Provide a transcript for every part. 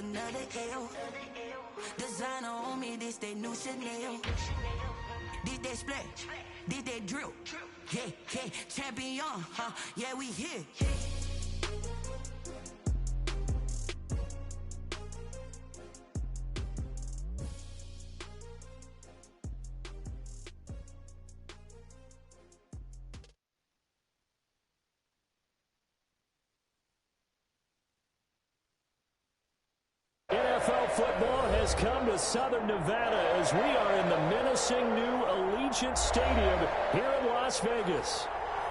another L. Designer on me, this they new Chanel. Did they split? Did they drill? Yeah, yeah, champion, huh? Yeah, we here. NFL football has come to Southern Nevada as we are in the menacing new Allegiant Stadium here in Las Vegas.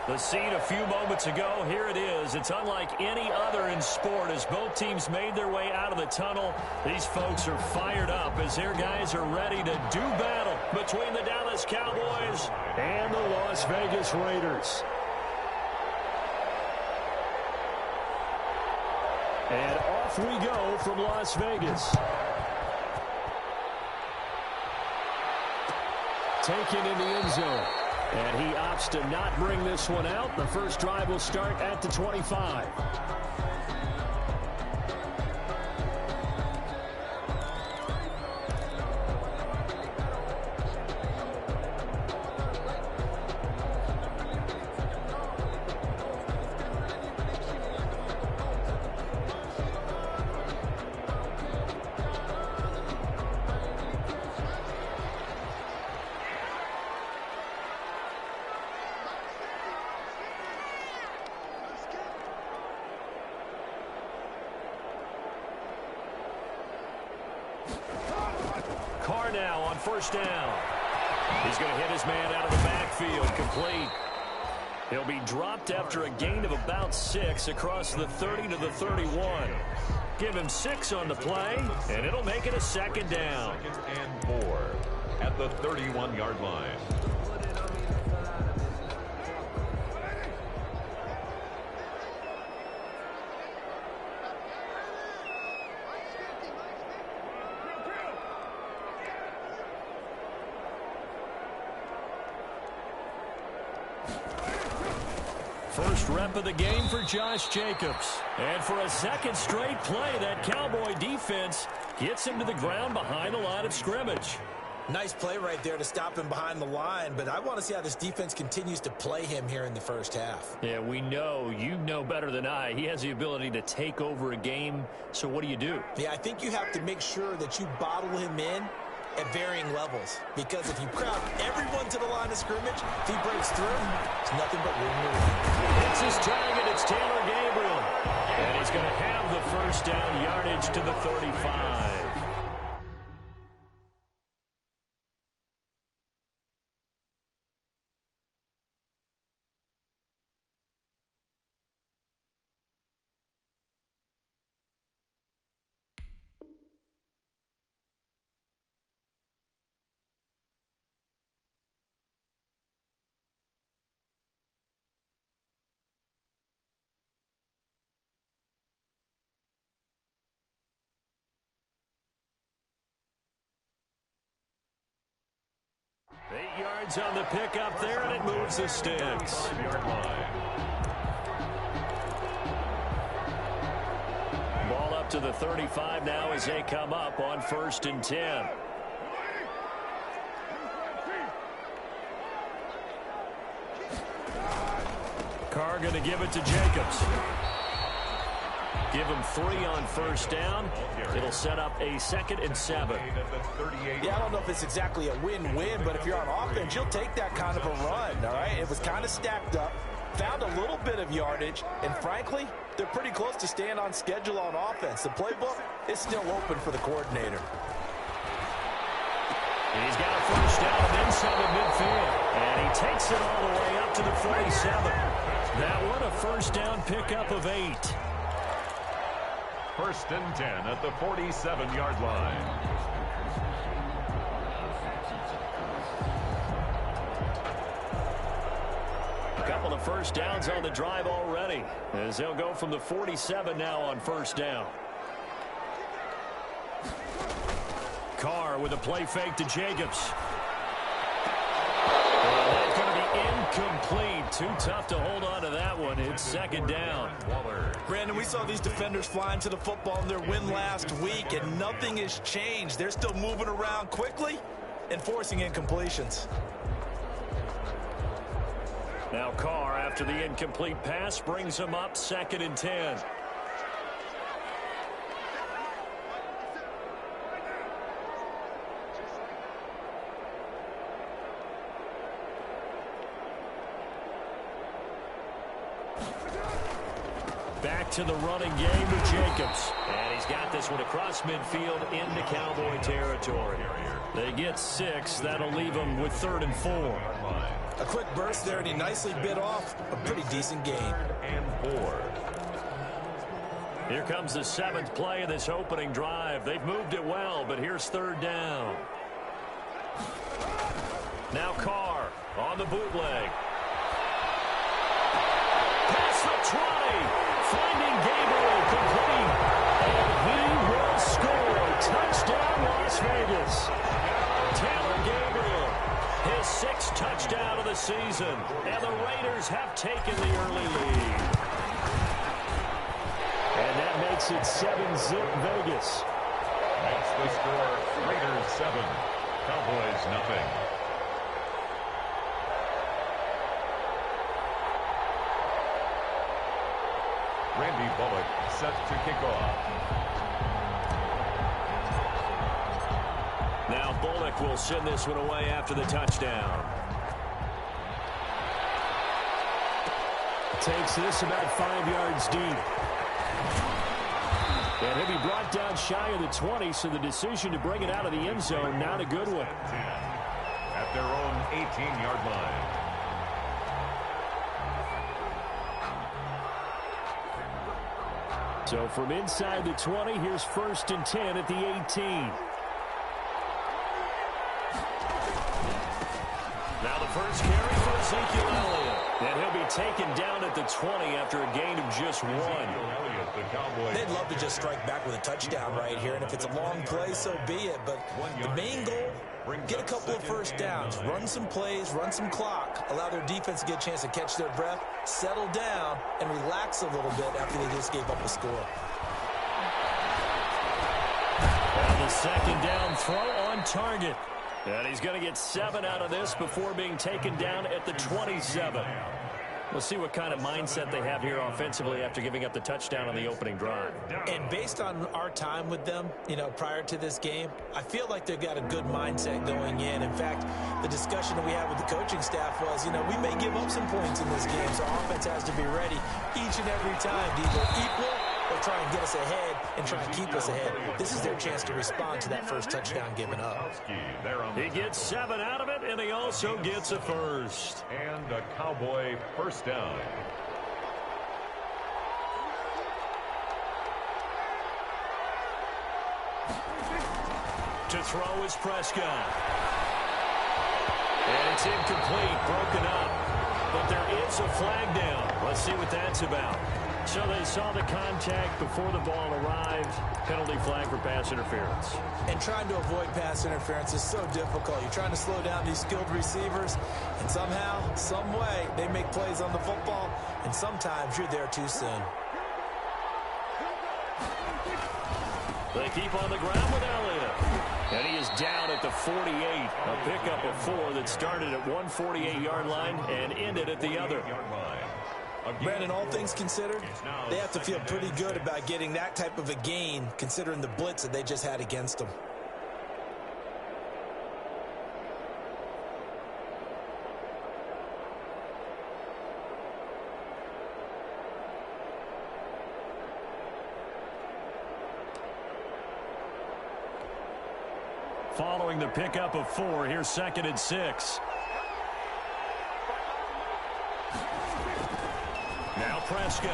The scene a few moments ago, here it is. It's unlike any other in sport as both teams made their way out of the tunnel. These folks are fired up as their guys are ready to do battle between the Dallas Cowboys and the Las Vegas Raiders. And off we go from Las Vegas. Taken in the end zone. And he opts to not bring this one out. The first drive will start at the 25. Carr now on first down. He's going to hit his man out of the backfield, complete. He'll be dropped after a gain of about 6 across the 30 to the 31. Give him 6 on the play, and it'll make it a second down. 2nd and 4 at the 31-yard line. First rep of the game for Josh Jacobs. And for a second straight play, that Cowboy defense gets him to the ground behind the line of scrimmage. Nice play right there to stop him behind the line, but I want to see how this defense continues to play him here in the first half. Yeah, we know, you know better than I, he has the ability to take over a game, so what do you do? Yeah, I think you have to make sure that you bottle him in at varying levels, because if you crowd everyone to the line of scrimmage, if he breaks through, it's nothing but room to run. It's his target, it's Taylor Gabriel, and he's going to have the first down yardage to the 35. Eight yards on the pickup there, and it moves the sticks. 5-yard line. Ball up to the 35 now as they come up on 1st and 10. Carr going to give it to Jacobs. Give him 3 on first down. It'll set up a 2nd and 7. Yeah, I don't know if it's exactly a win-win, but if you're on offense, you'll take that kind of a run, all right? It was kind of stacked up, found a little bit of yardage, and frankly, they're pretty close to staying on schedule on offense. The playbook is still open for the coordinator. He's got a first down and then some at midfield. And he takes it all the way up to the 47. That one a first down pickup of 8. 1st and 10 at the 47-yard line. A couple of first downs on the drive already, as they'll go from the 47 now on first down. Carr with a play fake to Jacobs. And that's going to be Incomplete. Too tough to hold on to that one. It's second down. Brandon, we saw these defenders flying to the football in their win last week, and nothing has changed. They're still moving around quickly and forcing incompletions. Now Carr, after the incomplete pass, brings him up 2nd and 10. Back to the running game with Jacobs. And he's got this one across midfield into Cowboy territory. They get 6. That'll leave them with 3rd and 4. A quick burst there, and he nicely bit off a pretty decent gain. And 4. Here comes the 7th play of this opening drive. They've moved it well, but here's 3rd down. Now Carr on the bootleg. Past the 20. Finding Gabriel complete. And he will score. Touchdown, Las Vegas. Taylor Gabriel, his 6th touchdown of the season. And the Raiders have taken the early lead. And that makes it 7-zip Vegas. That's the score. Raiders 7. Cowboys nothing. Randy Bullock set to kick off. Now Bullock will send this one away after the touchdown. Takes this about 5 yards deep. And he'll be brought down shy of the 20, so the decision to bring it out of the end zone, not a good one. At their own 18-yard line. So from inside the 20, here's 1st and 10 at the 18. Now the first carry for Ezekiel Elliott. And he'll be taken down at the 20 after a gain of just 1. They'd love to just strike back with a touchdown right here, and if it's a long play, so be it. But the main goal, get a couple of first downs, run some plays, run some clock, allow their defense to get a chance to catch their breath, settle down, and relax a little bit after they just gave up a score. And the 2nd down throw on target. And he's going to get 7 out of this before being taken down at the 27. We'll see what kind of mindset they have here offensively after giving up the touchdown on the opening drive. And based on our time with them, prior to this game, I feel like they've got a good mindset going in. In fact, the discussion that we had with the coaching staff was, we may give up some points in this game, so our offense has to be ready each and every time to either equal or try and get us ahead and try and keep us ahead. This is their chance to respond to that first touchdown given up. He gets 7 out of it, and he also gets a first. And a Cowboy first down. To throw is Prescott. And it's incomplete, broken up. But there is a flag down. Let's see what that's about. So they saw the contact before the ball arrived. Penalty flag for pass interference. And trying to avoid pass interference is so difficult. You're trying to slow down these skilled receivers, and somehow, some way, they make plays on the football, and sometimes you're there too soon. They keep on the ground with Elliott. And he is down at the 48. A pickup of 4 that started at 148-yard line and ended at the other. Brandon, all things considered, they have to feel pretty good about getting that type of a gain, considering the blitz that they just had against them. Following the pickup of 4, here's 2nd and 6. Now Prescott.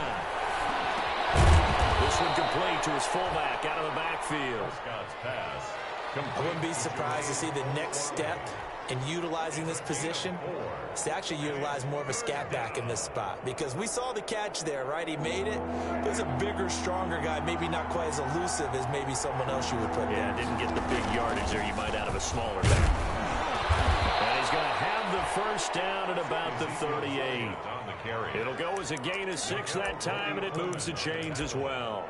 This one complete to his fullback out of the backfield. Prescott's pass. I wouldn't be surprised to see the next step in utilizing this position is to actually utilize more of a scat back in this spot, because we saw the catch there, right? He made it. But he's a bigger, stronger guy, maybe not quite as elusive as maybe someone else you would put there. Yeah, didn't get the big yardage there you might out of a smaller back. And he's going to have the first down at about the 38. It'll go as a gain of 6 that time, and it moves the chains as well.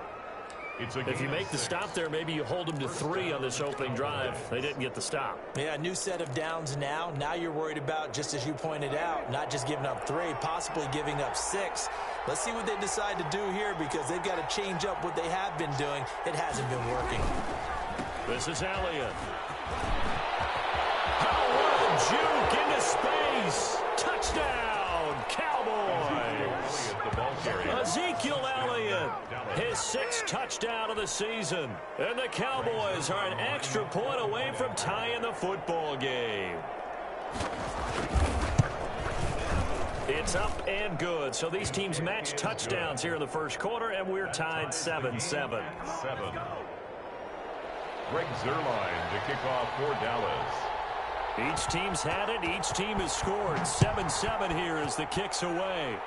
If you make the stop there, maybe you hold them to 3 on this opening drive. They didn't get the stop. Yeah, new set of downs now. Now you're worried about, just as you pointed out, not just giving up 3, possibly giving up 6. Let's see what they decide to do here, because they've got to change up what they have been doing. It hasn't been working. This is Elliott. Howard, juke into space. Touchdown, Cowboys. Ezekiel Elliott, his 6th touchdown of the season. And the Cowboys are an extra point away from tying the football game. It's up and good. So these teams match touchdowns here in the first quarter, and we're tied 7-7. Greg Zuerlein to kick off for Dallas. Each team's had it. Each team has scored. 7-7 here as the kick's away.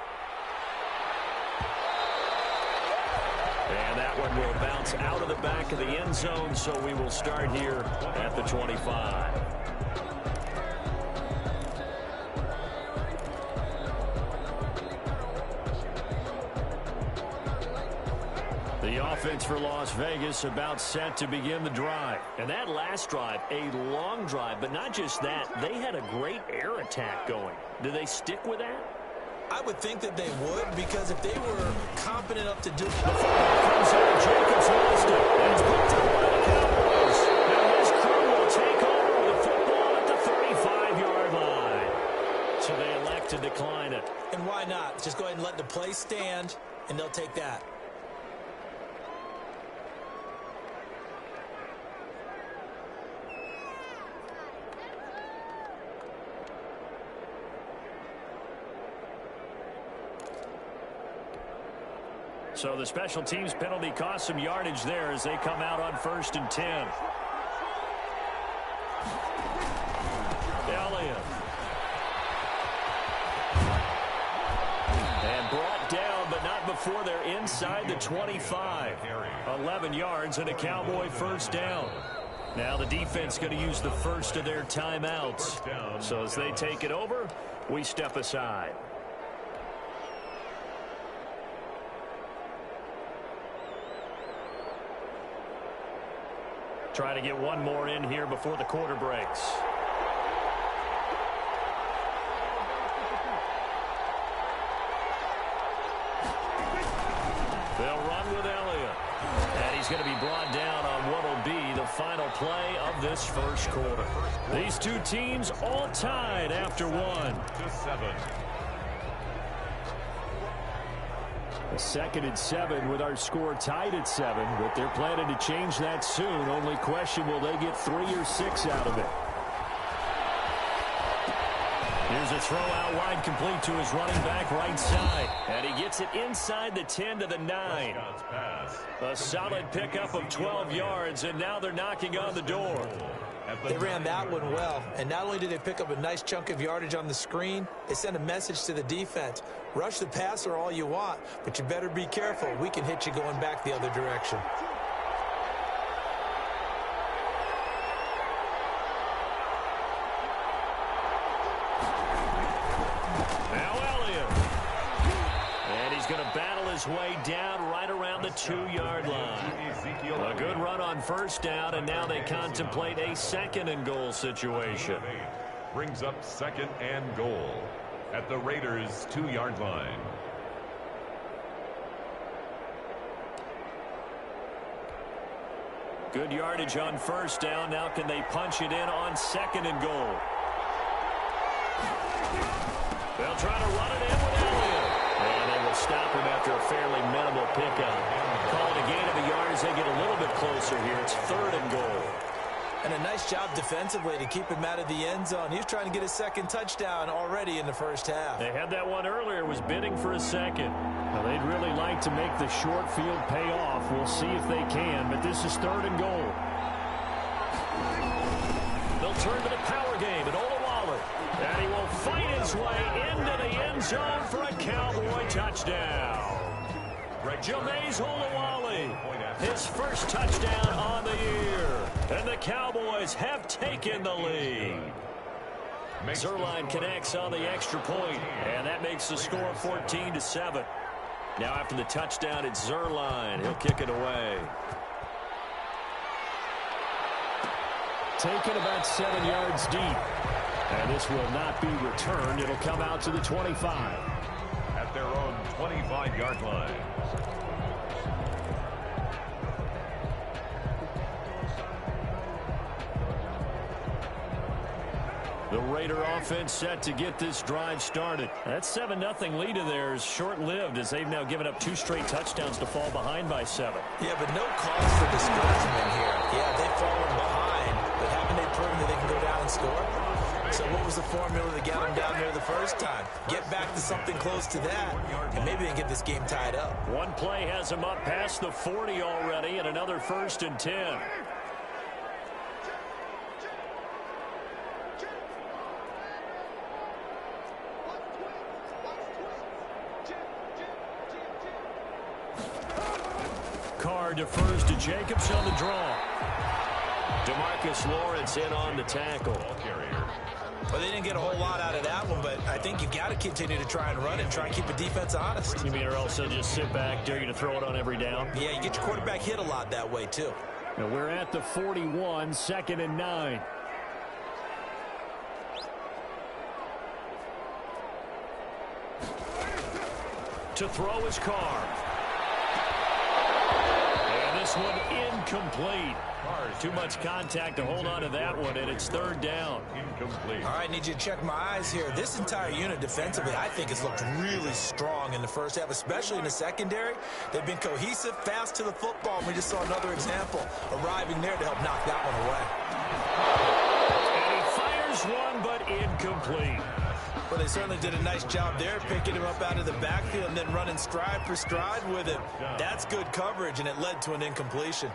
And that one will bounce out of the back of the end zone, so we will start here at the 25. The offense for Las Vegas about set to begin the drive. And that last drive, a long drive, but not just that. They had a great air attack going. Do they stick with that? I would think that they would, because if they were competent enough to do it. Comes out, Jacobs lost it. And it's picked up by the Cowboys. Now his crew will take over the football at the 35-yard line. So they elect to decline it. And why not? Just go ahead and let the play stand, and they'll take that. So the special teams penalty cost some yardage there as they come out on 1st and 10. Elliott. And brought down, but not before they're inside the 25. 11 yards and a Cowboy first down. Now the defense going to use the first of their timeouts. So as they take it over, we step aside. Try to get one more in here before the quarter breaks. They'll run with Elliott. And he's going to be brought down on what will be the final play of this first quarter. These two teams all tied after 1. 7. A 2nd and 7 with our score tied at 7, but they're planning to change that soon. Only question, will they get 3 or 6 out of it? Here's a throw out wide, complete to his running back right side. And he gets it inside the 10 to the 9. A solid pickup of 12 yards, and now they're knocking on the door. They ran that one well, and not only did they pick up a nice chunk of yardage on the screen, they sent a message to the defense. Rush the passer all you want, but you better be careful. We can hit you going back the other direction. Now Elliott. And he's going to battle his way down right around the 2-yard line. A good run on first down, and now they contemplate a 2nd and goal situation. Brings up 2nd and goal at the Raiders' 2-yard line. Good yardage on first down. Now can they punch it in on 2nd and goal? They'll try to run it in with Elliott. And they will stop him after a fairly minimal pickup. Call it a gain of a yard as they get a little bit closer here. It's 3rd and goal. And a nice job defensively to keep him out of the end zone. He was trying to get his 2nd touchdown already in the first half. They had that one earlier, was bidding for a 2nd. Now, they'd really like to make the short field pay off. We'll see if they can, but this is 3rd and goal. They'll turn to the power game at Olawale. And he will fight his way into the end zone for a Cowboy touchdown. Jameis Olawale, his first touchdown on the year. And the Cowboys have taken the lead. Zerline connects on the extra point, and that makes the score 14-7. Now after the touchdown, it's Zerline. He'll kick it away. Taken about 7 yards deep. And this will not be returned. It'll come out to the 25. At their own 25-yard line. The Raider offense set to get this drive started. That 7-0 lead of theirs short-lived as they've now given up 2 straight touchdowns to fall behind by 7. Yeah, but no cause for discouragement here. Yeah, they've fallen behind, but haven't they proven that they can go down and score? So what was the formula to get them down there the first time? Get back to something close to that, and maybe they can get this game tied up. One play has them up past the 40 already, and another 1st and 10. Carr defers to Jacobs on the draw. DeMarcus Lawrence in on the tackle. Well, they didn't get a whole lot out of that one, but I think you've got to continue to try and run and try and keep the defense honest. You mean or else they'll just sit back, dare you to throw it on every down? Yeah, you get your quarterback hit a lot that way, too. Now we're at the 41, 2nd and 9. To throw is Carr. And this one incomplete. Too much contact to hold on to that one, and it's 3rd down. Incomplete. All right, I need you to check my eyes here. This entire unit defensively, I think, has looked really strong in the first half, especially in the secondary. They've been cohesive, fast to the football, and we just saw another example arriving there to help knock that one away. And he fires one, but incomplete. Well, they certainly did a nice job there, picking him up out of the backfield and then running stride for stride with him. That's good coverage, and it led to an incompletion.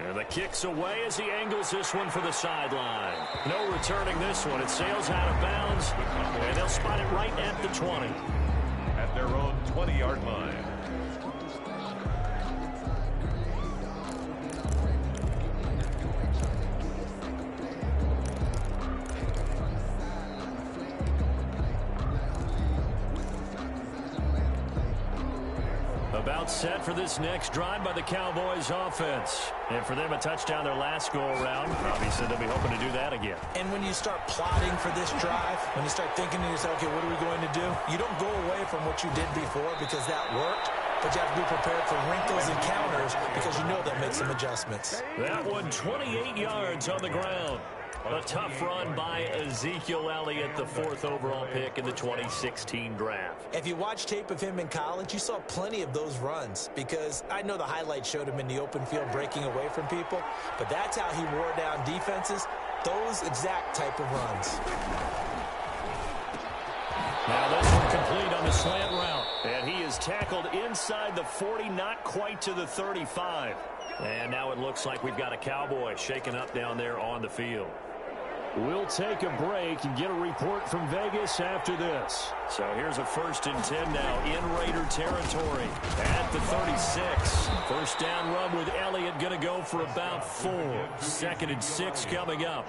And the kick's away as he angles this one for the sideline. No returning this one. It sails out of bounds, and they'll spot it right at the 20. At their own 20-yard line. About set for this next drive by the Cowboys offense. And for them, a touchdown their last go-around. Obviously, they'll be hoping to do that again. And when you start plotting for this drive, when you start thinking to yourself, okay, what are we going to do? You don't go away from what you did before because that worked. But you have to be prepared for wrinkles and counters because you know they'll make some adjustments. That one, 28 yards on the ground. A tough run by Ezekiel Elliott, the 4th overall pick in the 2016 draft. If you watch tape of him in college, you saw plenty of those runs because I know the highlights showed him in the open field breaking away from people, but that's how he wore down defenses, those exact type of runs. Now this one complete on the slant route, and he is tackled inside the 40, not quite to the 35. And now it looks like we've got a Cowboy shaken up down there on the field. We'll take a break and get a report from Vegas after this. So here's a 1st and 10 now in Raider territory at the 36. First down run with Elliott going to go for about 4. 2nd and 6 coming up.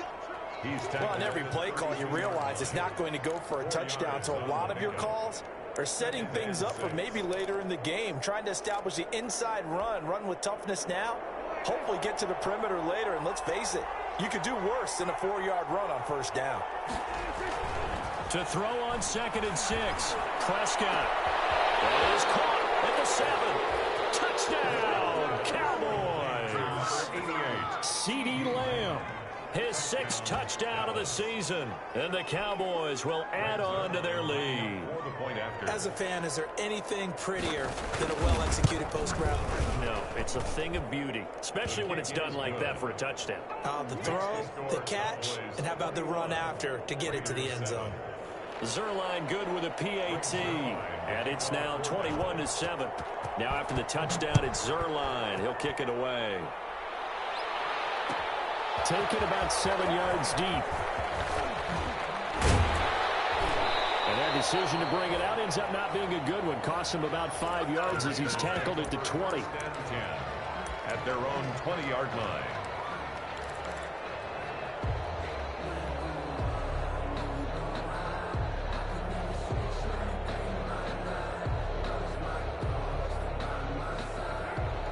Well, on every play call, you realize it's not going to go for a touchdown. So a lot of your calls are setting things up for maybe later in the game, trying to establish the inside run with toughness now, hopefully get to the perimeter later, and let's face it, you could do worse than a 4-yard run on 1st down. To throw on 2nd and 6, Prescott. It is caught at the 7. Touchdown, Cowboys. CeeDee Lamb. His 6th touchdown of the season, and the Cowboys will add on to their lead. As a fan, is there anything prettier than a well-executed post route? No, it's a thing of beauty, especially when it's done like that for a touchdown. The throw, the catch, and how about the run after to get it to the end zone? Zerline good with a PAT, and it's now 21-7. Now after the touchdown, it's Zerline. He'll kick it away. Taken about 7 yards deep. And that decision to bring it out ends up not being a good one. Costs him about 5 yards as he's tackled at the 20. at their own 20-yard line.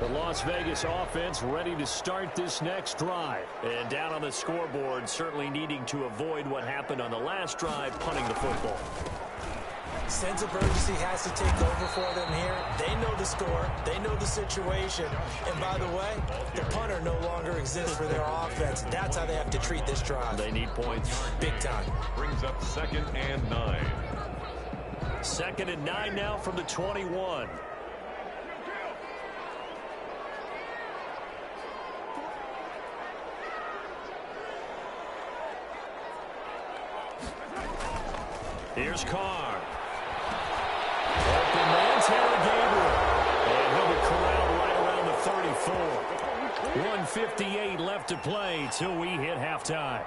The Las Vegas offense ready to start this next drive. And down on the scoreboard, certainly needing to avoid what happened on the last drive, punting the football. Sense of urgency has to take over for them here. They know the score. They know the situation. And by the way, the punter no longer exists for their offense. That's how they have to treat this drive. They need points. Big time. Brings up 2nd and 9. 2nd and 9 now from the 21. Here's Carr. Open man, Taylor Gabriel. And he'll be corralled right around the 34. 1:58 left to play till we hit halftime.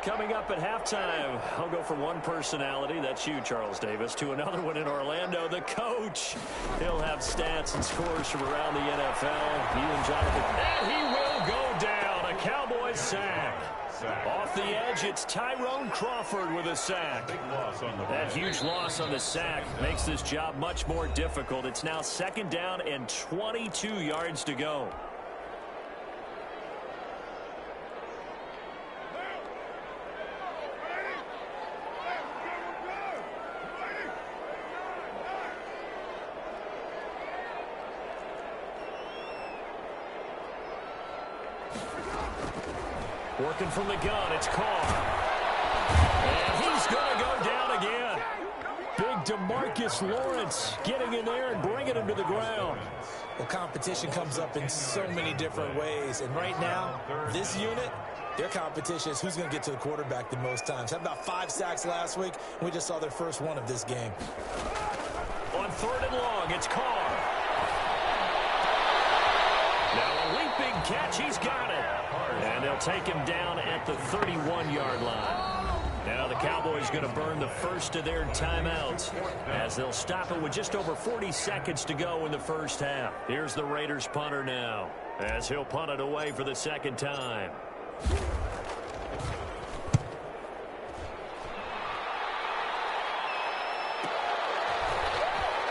Coming up at halftime, I'll go from one personality, that's you, Charles Davis, to another one in Orlando, the coach. He'll have stats and scores from around the NFL. You and Jonathan. And he will go down. A Cowboys sack. Off the edge, it's Tyrone Crawford with a sack. That huge loss on the sack makes this job much more difficult. It's now 2nd down and 22 yards to go. Working from the gun, it's Carr. And he's going to go down again. Big DeMarcus Lawrence getting in there and bringing him to the ground. Well, competition comes up in so many different ways. And right now, this unit, their competition is who's going to get to the quarterback the most times. Had about 5 sacks last week. We just saw their first one of this game. On 3rd and long, it's Carr. Now a leaping catch, he's got it. And they'll take him down at the 31-yard line. Now the Cowboys going to burn the first of their timeouts as they'll stop it with just over 40 seconds to go in the first half. Here's the Raiders punter now as he'll punt it away for the 2nd time.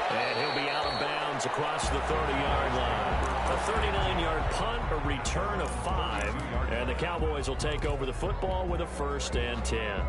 And he'll be out of bounds across the 30-yard line. A 39-yard punt, a return of 5, and the Cowboys will take over the football with a 1st and 10.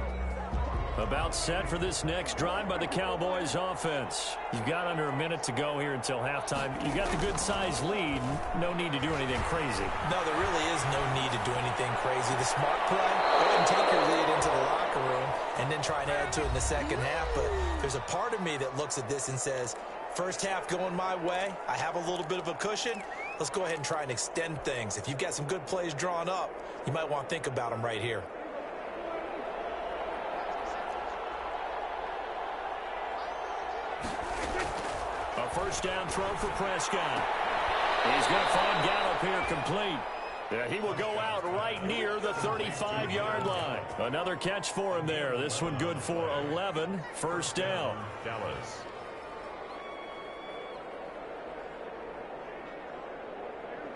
About set for this next drive by the Cowboys offense. You've got under a minute to go here until halftime. You got the good-sized lead. No need to do anything crazy. No, there really is no need to do anything crazy. The smart play, go ahead and take your lead into the locker room and then try and add to it in the second half. But there's a part of me that looks at this and says, first half going my way, I have a little bit of a cushion. Let's go ahead and try and extend things. If you've got some good plays drawn up, you might want to think about them right here. A 1st down throw for Prescott. He's going to find Gallup here complete. He will go out right near the 35-yard line. Another catch for him there. This one good for 11. 1st down. Dallas.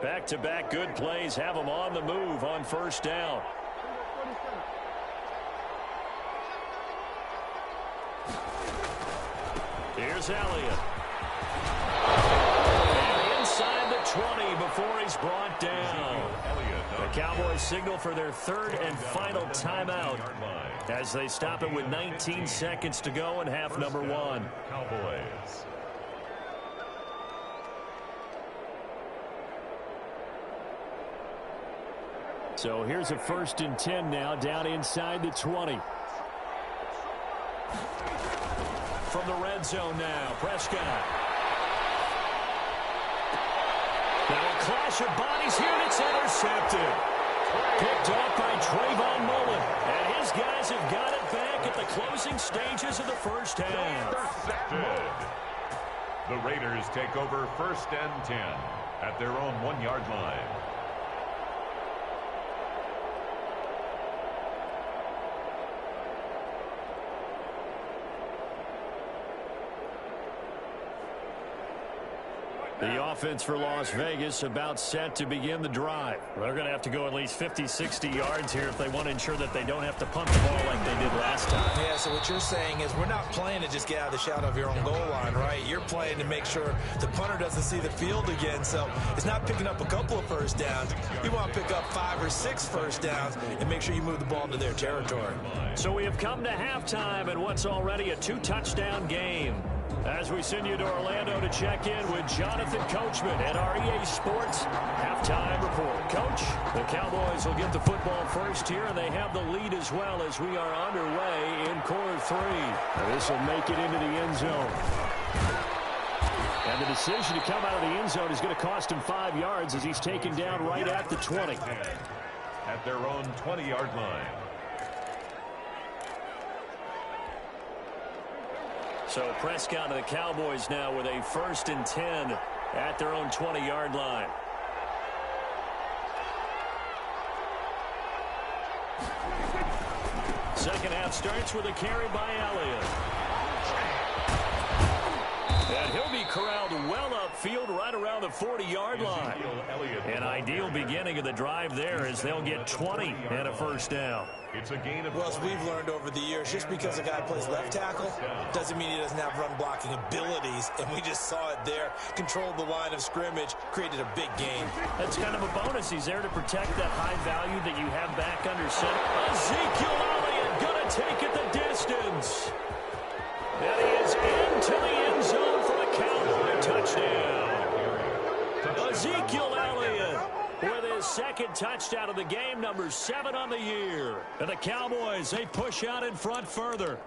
Back-to-back good plays have them on the move on 1st down. Here's Elliott. And inside the 20 before he's brought down. The Cowboys signal for their 3rd and final timeout as they stop it with 19 seconds to go in half number 1. Cowboys. So here's a 1st and 10 now down inside the 20. From the red zone now, Prescott. Now a clash of bodies here, and it's intercepted. Picked off by Trayvon Mullen. And his guys have got it back at the closing stages of the first half. The Raiders take over 1st and 10 at their own 1-yard line. The offense for Las Vegas about set to begin the drive. They're going to have to go at least 50, 60 yards here if they want to ensure that they don't have to punt the ball like they did last time. Yeah, so what you're saying is we're not playing to just get out of the shadow of your own goal line, right? You're playing to make sure the punter doesn't see the field again. So it's not picking up a couple of first downs. You want to pick up 5 or 6 first downs and make sure you move the ball into their territory. So we have come to halftime in what's already a 2-touchdown game. As we send you to Orlando to check in with Jonathan Coachman at our EA Sports Halftime Report. Coach, the Cowboys will get the football first here, and they have the lead as well as we are underway in quarter 3. This will make it into the end zone. And the decision to come out of the end zone is going to cost him 5 yards as he's taken down right at the 20. At their own 20-yard line. So Prescott and the Cowboys now with a 1st and 10 at their own 20-yard line. Second half starts with a carry by Elliott. And he'll be corralled well upfield right around the 40-yard line. An ideal beginning of the drive there as they'll get 20 and a first down. It's a gain of... Well, as we've learned over the years, just because a guy plays left tackle doesn't mean he doesn't have run blocking abilities, and we just saw it there. Controlled the line of scrimmage, created a big gain. That's kind of a bonus. He's there to protect that high value that you have back under center. Ezekiel Elliott going to take it the distance. And he is into the end zone for a Cowboy touchdown. Ezekiel Elliott with his 2nd touchdown of the game, number 7 on the year. And the Cowboys, they push out in front further.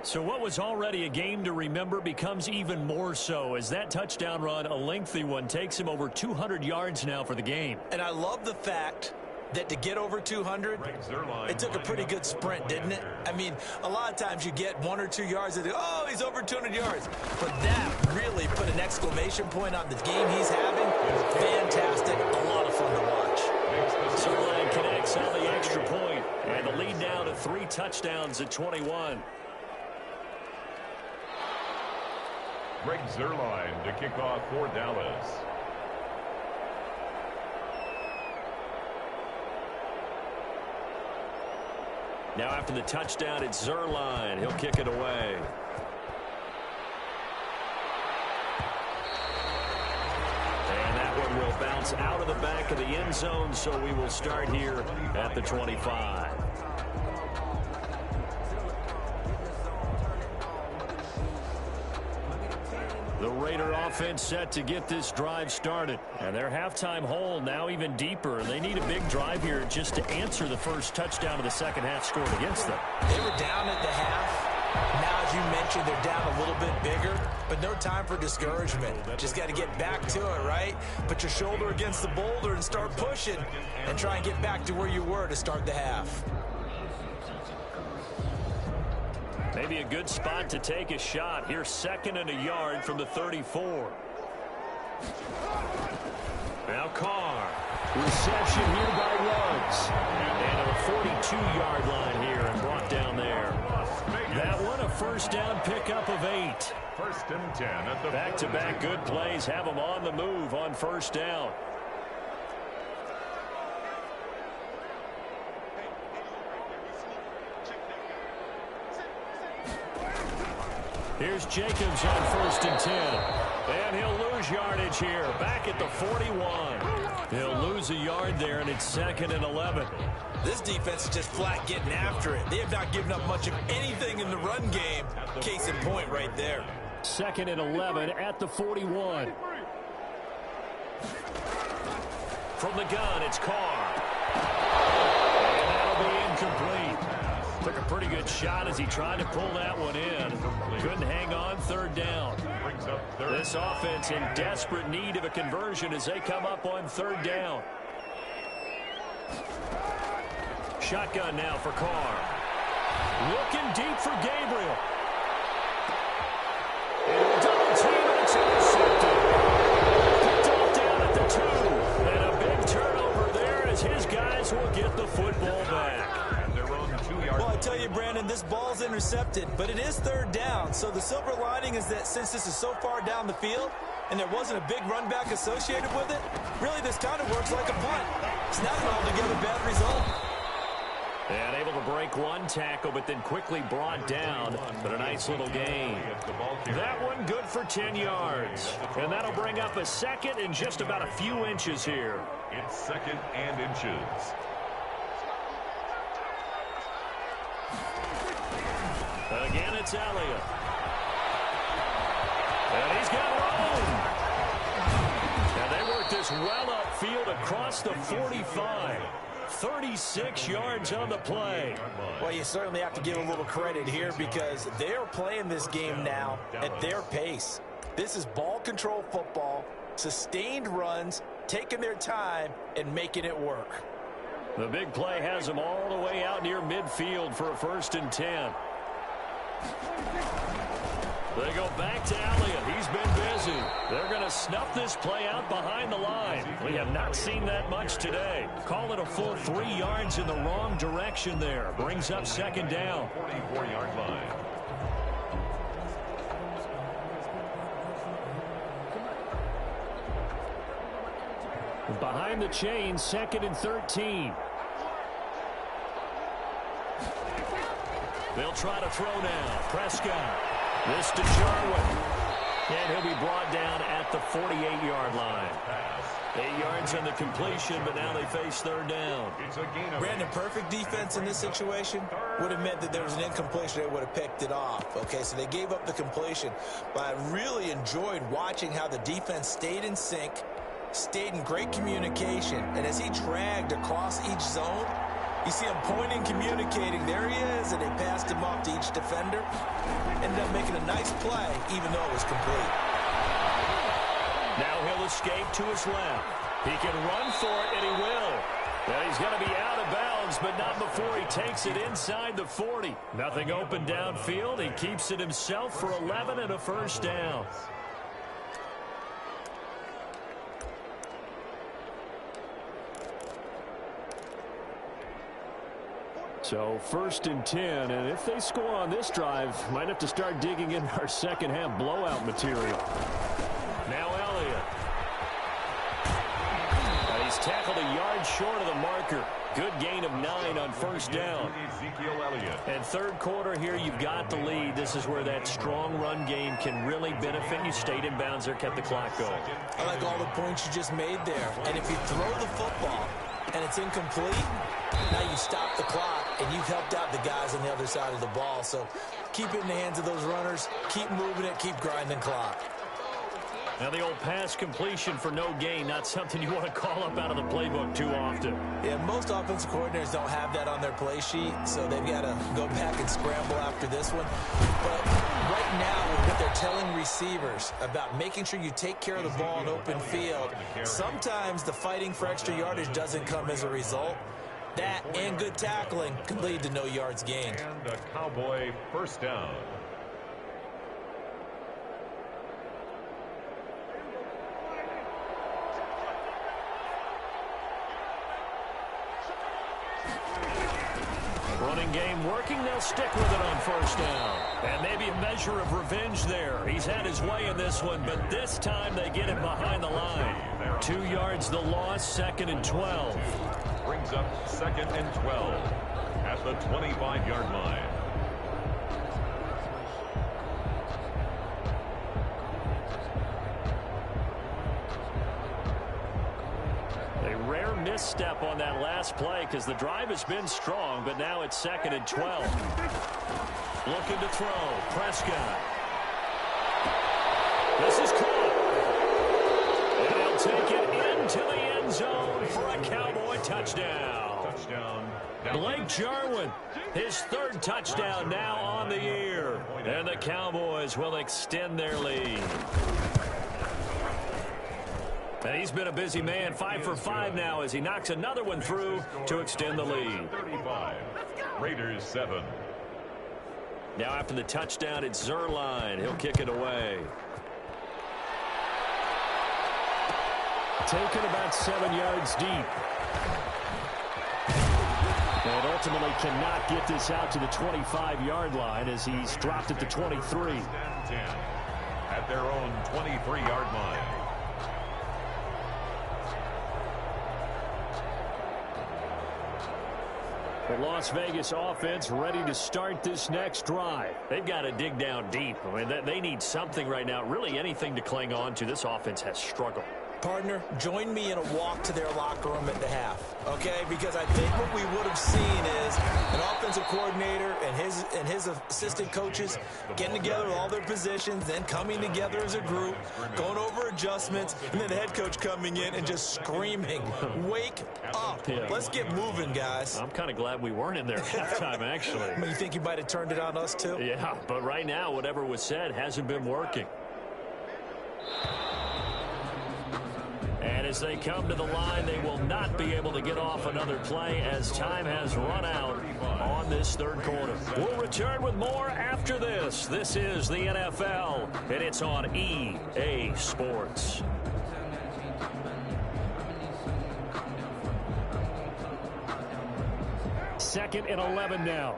So what was already a game to remember becomes even more so as that touchdown run, a lengthy one, takes him over 200 yards now for the game. And I love the fact that to get over 200, it took a pretty good sprint, didn't it? I mean, a lot of times you get 1 or 2 yards and oh, he's over 200 yards. But that really put an exclamation point on the game he's having. Fantastic. A lot of fun to watch. Zerline connects on the extra point, and the lead now to 3 touchdowns at 21. Greg Zerline to kick off for Dallas. Now after the touchdown, it's Zerline. He'll kick it away. And that one will bounce out of the back of the end zone, so we will start here at the 25. The Raider offense set to get this drive started. And their halftime hole now even deeper. They need a big drive here just to answer the first touchdown of the second half scored against them. They were down at the half. Now, as you mentioned, they're down a little bit bigger, but no time for discouragement. Just got to get back to it, right? Put your shoulder against the boulder and start pushing and try and get back to where you were to start the half. Maybe a good spot to take a shot. Here's 2nd and a yard from the 34. Now Carr. Reception here by Ruggs. And a 42-yard line here and brought down there. That one a first down pickup of 8. 1st and 10 at the back-to-back good plays have them on the move on first down. Here's Jacobs on 1st and 10. And he'll lose yardage here. Back at the 41. He'll lose a yard there, and it's 2nd and 11. This defense is just flat getting after it. They have not given up much of anything in the run game. Case in point right there. 2nd and 11 at the 41. From the gun, it's Carr. And that'll be incomplete. Took a pretty good shot as he tried to pull that one in. Couldn't hang on 3rd down. This offense in desperate need of a conversion as they come up on 3rd down. Shotgun now for Carr. Looking deep for Gabriel. And double team, and it's intercepted. Picked off down at the 2. And a big turnover there as his guys will get the football back. Well, I tell you, Brandon, this ball's intercepted. intercepted, but it is third down. So the silver lining is that since this is so far down the field and there wasn't a big run back associated with it, really this kind of works like a punt. It's not an altogether bad result. And able to break one tackle, but then quickly brought down. But a nice little gain. That one good for 10 yards. And that'll bring up a second and just about a few inches here. It's second and inches. Again, it's Elliott. And he's got room. And they work this well upfield across the 45. 36 yards on the play. Well, you certainly have to give a little credit here because they're playing this game now at their pace. This is ball control football, sustained runs, taking their time, and making it work. The big play has them all the way out near midfield for a 1st and 10. They go back to Elliott. He's been busy. They're going to snuff this play out behind the line. We have not seen that much today. Call it a full 3 yards in the wrong direction there. Brings up 2nd down. 44-yard line. Behind the chains, 2nd and 13. They'll try to throw now. Prescott. This to Jarwin. And he'll be brought down at the 48-yard line. 8 yards on the completion, but now they face 3rd down. Brandon, perfect defense in this situation would have meant that there was an incompletion. They would have picked it off. Okay, so they gave up the completion. But I really enjoyed watching how the defense stayed in sync, stayed in great communication. And as he dragged across each zone, you see him pointing, communicating. There he is, and they passed him off to each defender. Ended up making a nice play, even though it was complete. Now he'll escape to his left. He can run for it, and he will. And he's going to be out of bounds, but not before he takes it inside the 40. Nothing open downfield. He keeps it himself for 11 and a 1st down. So 1st and 10, and if they score on this drive, might have to start digging in our second half blowout material. Now Elliott. And he's tackled a yard short of the marker. Good gain of 9 on 1st down. And 3rd quarter here, you've got the lead. This is where that strong run game can really benefit you. Stayed in bounds there, kept the clock going. I like all the points you just made there. And if you throw the football and it's incomplete, now you stop the clock, and you've helped out the guys on the other side of the ball. So keep it in the hands of those runners. Keep moving it. Keep grinding clock. Now the old pass completion for no gain, not something you want to call up out of the playbook too often. Yeah, most offensive coordinators don't have that on their play sheet, so they've got to go back and scramble after this one. But right now, what they're telling receivers about making sure you take care of the ball in open field, sometimes the fighting for extra yardage doesn't come as a result. That and good tackling could lead to no yards gained. And a Cowboy 1st down. Running game working. They'll stick with it on 1st down. And maybe a measure of revenge there. He's had his way in this one, but this time they get him behind the line. 2 yards the loss, 2nd and 12. Brings up 2nd and 12 at the 25-yard line. Misstep on that last play because the drive has been strong, but now it's 2nd and 12. Looking to throw. Prescott. This is caught. And he'll take it into the end zone for a Cowboy touchdown. Touchdown. Blake Jarwin, his 3rd touchdown now on the year. And the Cowboys will extend their lead. And he's been a busy man, 5 for 5 now as he knocks another one through to extend the lead. 35. Raiders 7. Now after the touchdown, it's Zerline. He'll kick it away. Taken about 7 yards deep. And ultimately cannot get this out to the 25-yard line as he's dropped at the 23. At their own 23-yard line. The Las Vegas offense ready to start this next drive. They've got to dig down deep. I mean, they need something right now, really anything to cling on to. This offense has struggled. Partner, join me in a walk to their locker room at the half, okay? Because I think what we would have seen is an offensive coordinator and his assistant coaches getting together with all their positions, then coming together as a group, going over adjustments, and then the head coach coming in and just screaming, "Wake up. Yeah. Let's get moving, guys." I'm kind of glad we weren't in there at halftime, actually. You think you might have turned it on us, too? Yeah, but right now, whatever was said hasn't been working. And as they come to the line, they will not be able to get off another play as time has run out on this third quarter. We'll return with more after this. This is the NFL, and it's on EA Sports. Second and 11 now.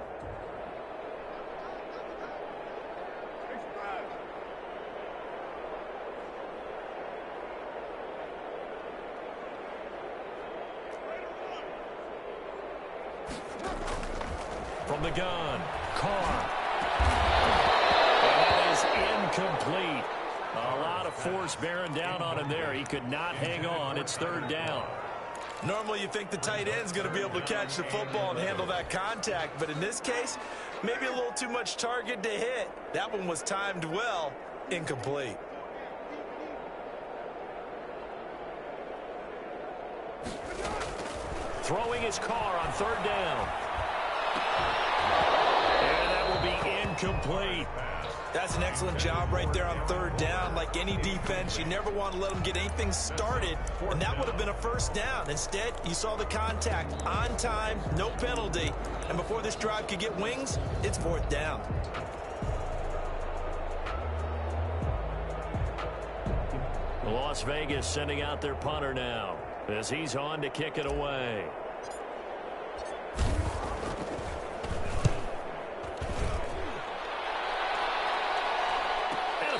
From the gun, Carr. And that is incomplete. A lot of force bearing down on him there. He could not hang on. It's third down. Normally you think the tight end's going to be able to catch the football and handle that contact, but in this case, maybe a little too much target to hit. That one was timed well, incomplete. Throwing his Carr on third down. And that will be incomplete. That's an excellent job right there on third down. Like any defense, you never want to let them get anything started, and that would have been a first down. Instead, you saw the contact on time, no penalty, and before this drive could get wings, it's fourth down. Las Vegas sending out their punter now as he's on to kick it away.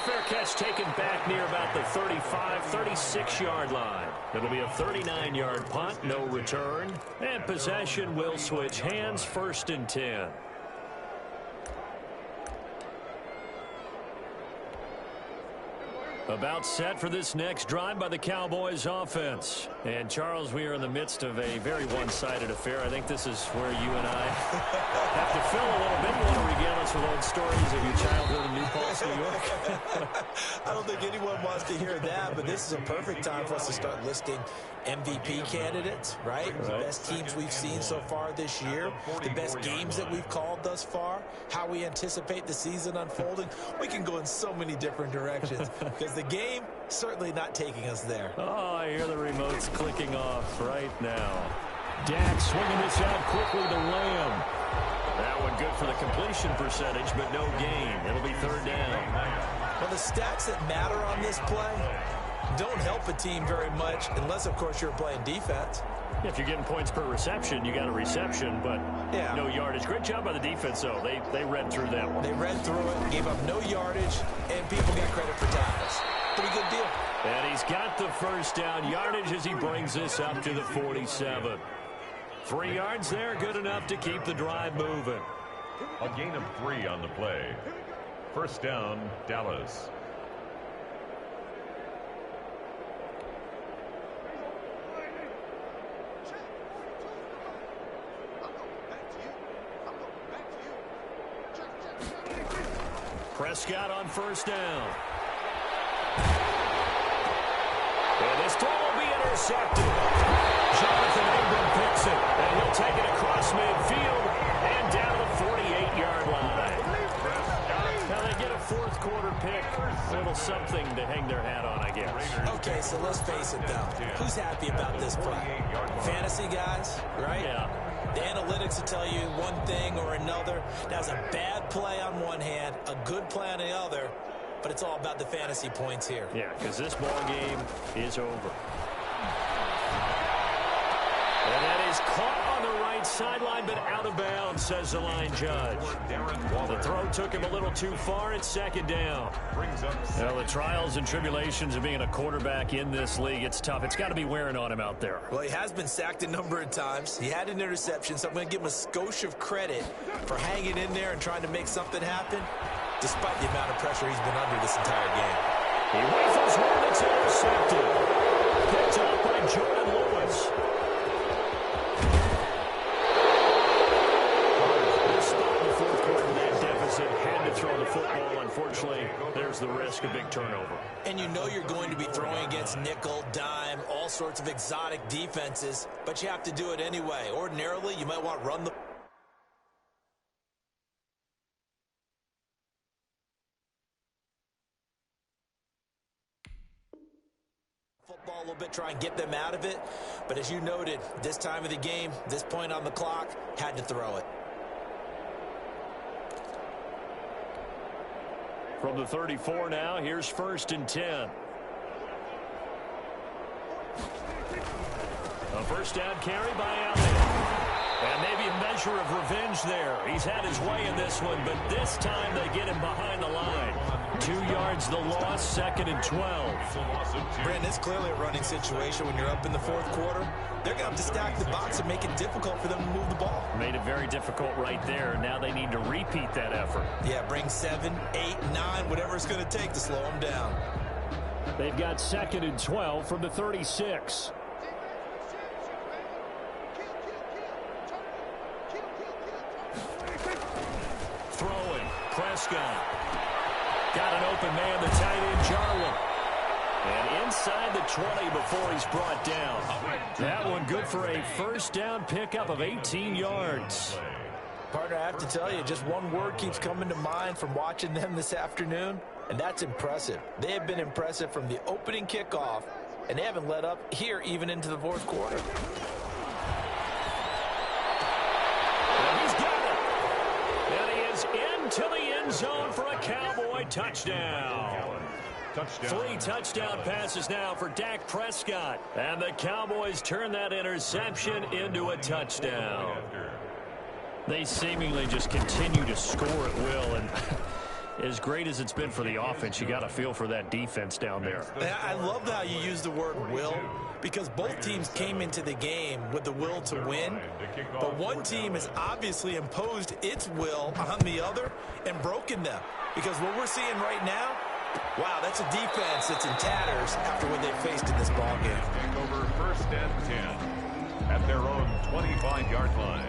Fair catch taken back near about the 35, 36-yard line. It'll be a 39-yard punt, no return. And possession will switch hands, first and 10. About set for this next drive by the Cowboys offense. And, Charles, we are in the midst of a very one-sided affair. I think this is where you and I have to fill a little bit. You want to regale us with old stories of your childhood in New Paltz, New York? I don't think anyone wants to hear that, but this is a perfect time for us to start listing MVP candidates, right? The best teams we've seen so far this year, the best games that we've called thus far, how we anticipate the season unfolding. We can go in so many different directions because the game certainly not taking us there. Oh, I hear the remotes clicking off right now. Dak swinging this out quickly to Lamb. That one good for the completion percentage, but no gain. It'll be third down. Well, the stats that matter on this play don't help a team very much unless, of course, you're playing defense. If you're getting points per reception, you got a reception, but no yardage. Great job by the defense, though. They read through that one. They read through it, gave up no yardage, and people got credit for tackles. Pretty good deal. And he's got the first down yardage as he brings this up to the 47. 3 yards there, good enough to keep the drive moving. A gain of 3 on the play. First down, Dallas. Prescott on first down. And this throw will be intercepted. Jonathan Abram picks it, and he'll take it across midfield and down to the 48-yard line. Now they get a fourth quarter pick, a little something to hang their hat on, I guess. Okay, so let's face it, though. Who's happy about this play? Fantasy guys, right? Yeah. The analytics will tell you one thing or another. That's a bad play on one hand, a good play on the other, but it's all about the fantasy points here. Yeah, because this ball game is over. And that is caught on the right right sideline, but out of bounds, says the line judge. The throw took him a little too far. It's second down. Well, the trials and tribulations of being a quarterback in this league, it's tough. It's got to be wearing on him out there. Well, he has been sacked a number of times. He had an interception, so I'm going to give him a skosh of credit for hanging in there and trying to make something happen, despite the amount of pressure he's been under this entire game. He rifles one that's intercepted. Picked up by Jordan Lewis. Had to throw the football. Unfortunately, there's the risk of big turnover. And you know you're going to be throwing against nickel, dime, all sorts of exotic defenses, but you have to do it anyway. Ordinarily, you might want to run the football a little bit, try and get them out of it. But as you noted, this time of the game, this point on the clock, had to throw it. From the 34 now, here's 1st and 10. A first down carry by Allen. And maybe a measure of revenge there. He's had his way in this one, but this time they get him behind the line. 2 yards the loss, 2nd and 12. Brandon, it's clearly a running situation when you're up in the 4th quarter. They're going to have to stack the box and make it difficult for them to move the ball. Made it very difficult right there. Now they need to repeat that effort. Yeah, bring 7, 8, 9, whatever it's going to take to slow them down. They've got 2nd and 12 from the 36. Throwing, Prescott. Got an open man, the tight end, Jarwin. And inside the 20 before he's brought down. That one good for a first down pickup of 18 yards. Partner, I have to tell you, just one word keeps coming to mind from watching them this afternoon, and that's impressive. They have been impressive from the opening kickoff, and they haven't let up here even into the 4th quarter. And he's got it. And he is into the end zone for a Cowboy touchdown. 3 touchdown passes now for Dak Prescott. And the Cowboys turn that interception into a touchdown. They seemingly just continue to score at will. And as great as it's been for the offense, you got to feel for that defense down there. I love how you use the word will, because both teams came into the game with the will to win. But one team has obviously imposed its will on the other and broken them. Because what we're seeing right now, wow, that's a defense that's in tatters after what they faced in this ballgame. Take over 1st and 10 at their own 25-yard line.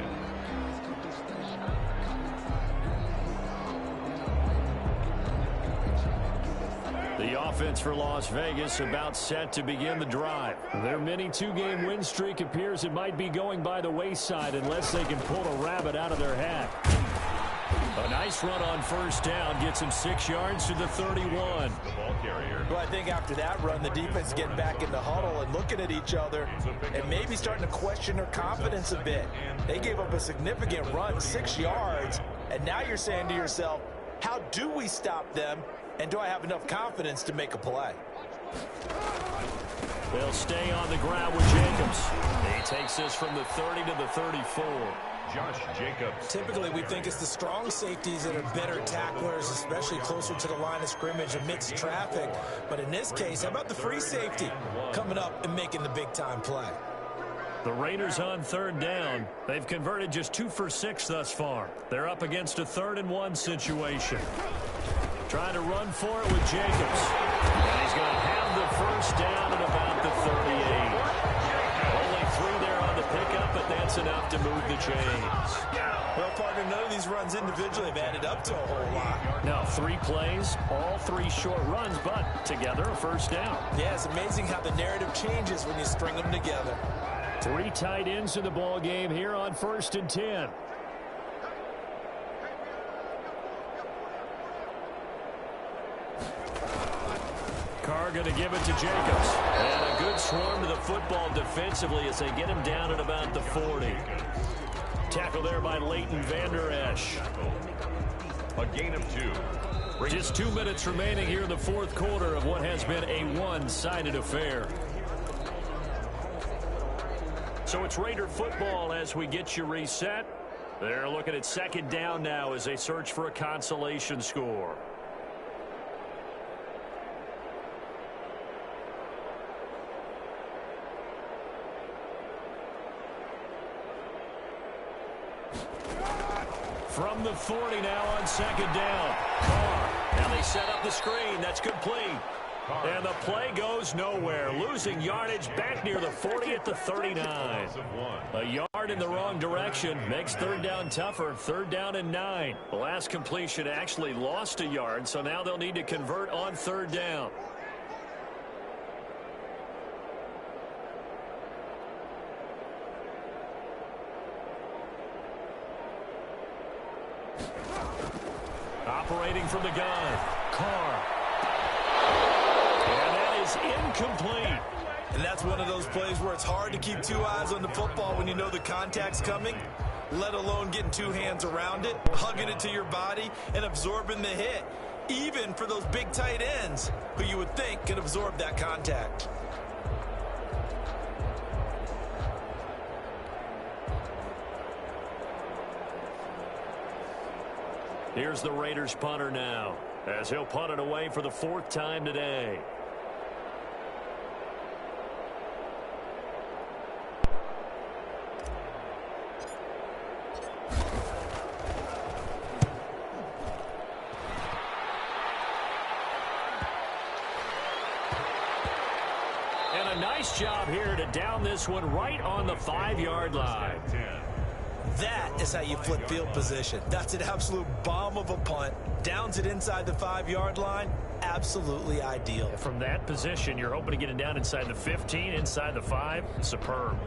The offense for Las Vegas about set to begin the drive. Their mini 2-game win streak appears it might be going by the wayside unless they can pull a rabbit out of their hat. A nice run on first down gets him 6 yards to the 31. The ball carrier. Well, I think after that run, the defense is getting back in the huddle and looking at each other and maybe starting to question their confidence a bit. They gave up a significant run, 6 yards, and now you're saying to yourself, how do we stop them, and do I have enough confidence to make a play? They'll stay on the ground with Jacobs. He takes this from the 30 to the 34. Josh Jacobs. Typically, we think it's the strong safeties that are better tacklers, especially closer to the line of scrimmage amidst traffic. But in this case, how about the free safety coming up and making the big-time play? The Raiders on 3rd down. They've converted just 2 for 6 thus far. They're up against a 3rd and 1 situation. Trying to run for it with Jacobs. And he's going to have the first down at about the 38. Only 3 there on the pickup, but that's enough to move the chains. Well, partner, none of these runs individually have added up to a whole lot. Now, 3 plays, all 3 short runs, but together a first down. Yeah, it's amazing how the narrative changes when you string them together. 3 tight ends in the ball game here on 1st and 10. Carr going to give it to Jacobs. And a good swarm to the football defensively as they get him down at about the 40. Tackle there by Leighton Vander Esch. A gain of 2. Just 2 minutes remaining here in the 4th quarter of what has been a one-sided affair. So it's Raider football as we get you reset. They're looking at second down now as they search for a consolation score. From the 40 now on second down. Carr. Now they set up the screen. That's complete. And the play goes nowhere. Losing yardage back near the 40 at the 39. A yard in the wrong direction makes third down tougher. Third down and 9. The last completion actually lost a yard, so now they'll need to convert on third down. Operating from the gun, Carr. And that is incomplete. And that's one of those plays where it's hard to keep two eyes on the football when you know the contact's coming, let alone getting two hands around it, hugging it to your body, and absorbing the hit, even for those big tight ends who you would think can absorb that contact. Here's the Raiders punter now, as he'll punt it away for the 4th time today. And a nice job here to down this one right on the 5-yard line. That is how you flip field position. That's an absolute bomb of a punt. Downs it inside the 5-yard line. Absolutely ideal. From that position, you're hoping to get it down inside the 15, inside the 5. Superb.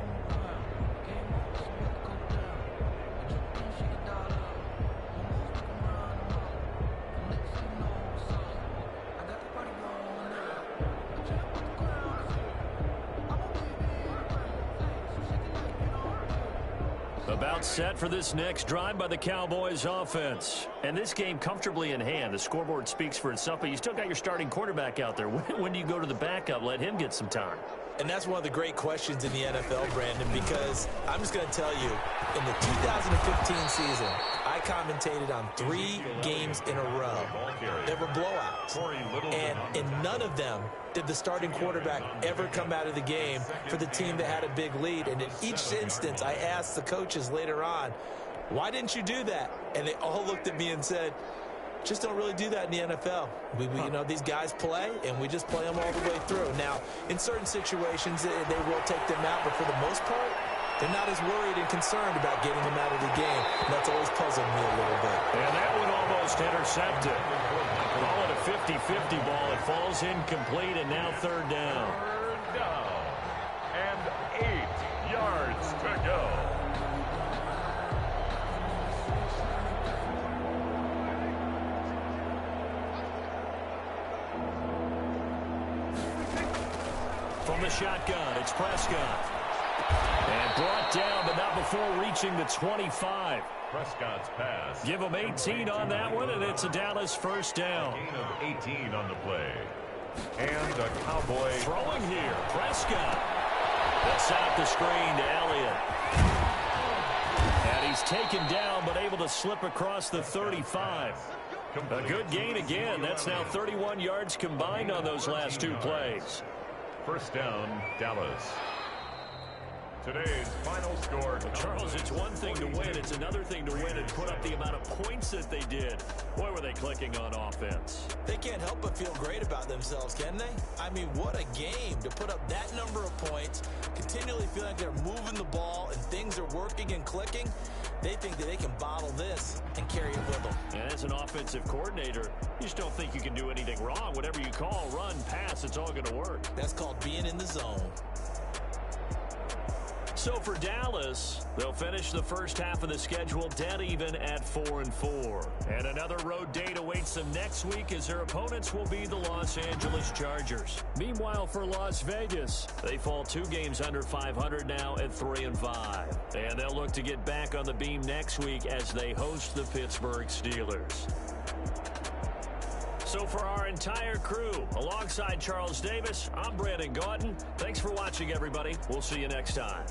About set for this next drive by the Cowboys offense. And this game comfortably in hand. The scoreboard speaks for itself, but you still got your starting quarterback out there. When do you go to the backup? Let him get some time. And that's one of the great questions in the NFL, Brandon, because I'm just going to tell you, in the 2015 season, I commentated on 3 games in a row that were blowouts. And in none of them did the starting quarterback ever come out of the game for the team that had a big lead. And in each instance, I asked the coaches later on, why didn't you do that? And they all looked at me and said, just don't really do that in the NFL. We you know, these guys play, and we just play them all the way through. Now, in certain situations, they will take them out, but for the most part, they're not as worried and concerned about getting them out of the game. And that's always puzzled me a little bit. And that one almost intercepted. Call it a 50-50 ball. It falls incomplete, and now third down. Third down. And 8 yards to go. From the shotgun, it's Prescott. And brought down, but not before reaching the 25. Prescott's pass. Give him 18 on that one, and it's a Dallas first down. Gain of 18 on the play. And a Cowboy throwing here. Prescott. They'll set up the screen to Elliott. And he's taken down, but able to slip across the 35. A good gain again. That's now 31 yards combined on those last 2 plays. First down, Dallas. Today's final score. Well, Charles, it's one thing to win. It's another thing to win and put up the amount of points that they did. Boy, were they clicking on offense. They can't help but feel great about themselves, can they? I mean, what a game to put up that number of points, continually feeling like they're moving the ball and things are working and clicking. They think that they can bottle this and carry it with them. And as an offensive coordinator, you just don't think you can do anything wrong. Whatever you call, run, pass, it's all going to work. That's called being in the zone. So for Dallas, they'll finish the first half of the schedule dead even at 4-4. And another road date awaits them next week as their opponents will be the Los Angeles Chargers. Meanwhile, for Las Vegas, they fall 2 games under 500 now at 3-5. And they'll look to get back on the beam next week as they host the Pittsburgh Steelers. So for our entire crew, alongside Charles Davis, I'm Brandon Gauton. Thanks for watching, everybody. We'll see you next time.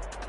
All right,